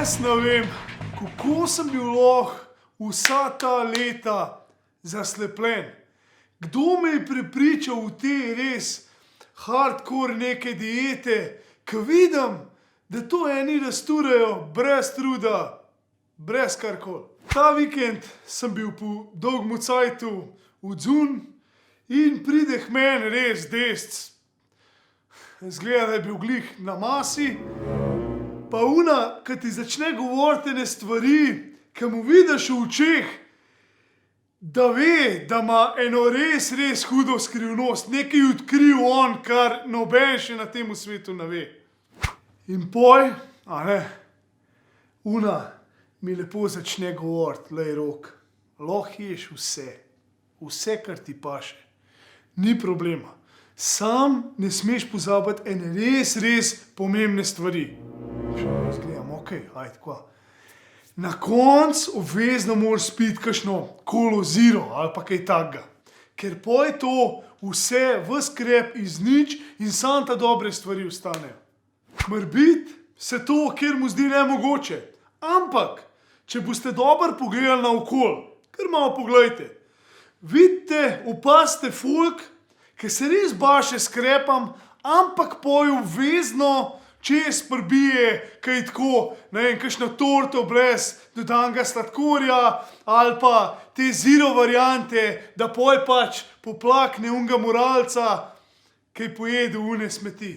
Res ne vem, kako sem bil lahko vsa ta leta zaslepljen. Kdo me je prepričal v te res hardcore neke diete, ko vidim, da to eni razturajo brez truda, brez karkoli. Ta vikend sem bil po dolgem cajtu odzun in pride k meni res desc. Zgleda, da je bil glih na masi. Pa ona, ki ti začne govoriti ene stvari, ki mu vidiš v očeh, da ve, da ima eno res hudo skrivnost. Nekaj odkril on, kar noben še na tem svetu ne ve. In poj, ona mi lepo začne govoriti, lej Rok, lahko ješ vse. Vse, kar ti paše. Ni problema. Sam ne smeš pozabiti ene res pomembne stvari. Še gledam, okej, ajde, kva. Na koncu obvezno moraš spiti kakšno Colo Zero ali pa kaj takega. Ker poj to vse ves krep iz nič in samo ta dobre stvari ostanejo. Morebiti se to kjer mu zdi nemogoče, ampak če boste dobro pogledali naokoli, kar malo poglejte, vidite, opazite folk, ki se res baše s krepom, ampak poj obvezno čez prbije kaj tako, ne vem, kakšno torto brez dodanega sladkorja ali pa te zero variante, da poj pač poplakne onega moralca, ki pojede one smeti.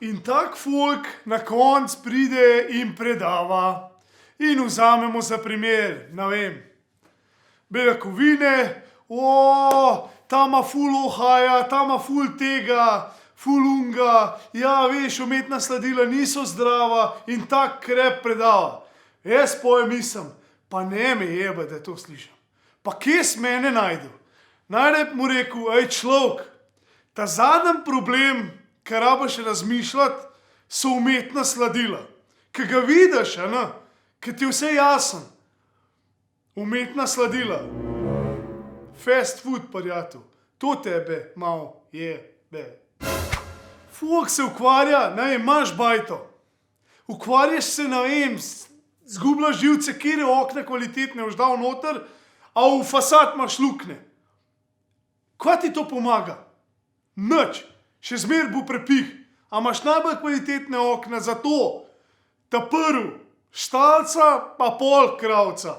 In tak folk na koncu pride in predava. In vzamemo za primer, ne vem, beljakovine, ta ima ful ohaja, ta ima ful tega, ful unga, ja, veš, umetna sladila niso zdrava in tak krep predava. Jaz poj mislim, pa ne me jebe, da to slišim. Pa kje s mene najdu? Najprej mu rekel, ej človek, ta zadnji problem, kar rabiš razmišljati, so umetna sladila. Ki ga vidiš, ki ti je vse jasen. Umetna sladila. Fast food, prijatelj. To tebe malo jebe. Folk se ukvarja, ne vem, imaš bajto. Ukvarjaš se, ne vem, zgubljaš živce, kjer je okna kvalitetne boš dal noter, a v fasad imaš luknje. Kva ti to pomaga? Nič. Še zmer bo prepih. A imaš najbolj kvalitetne okna za to, ta prv štalca pa pol kravca.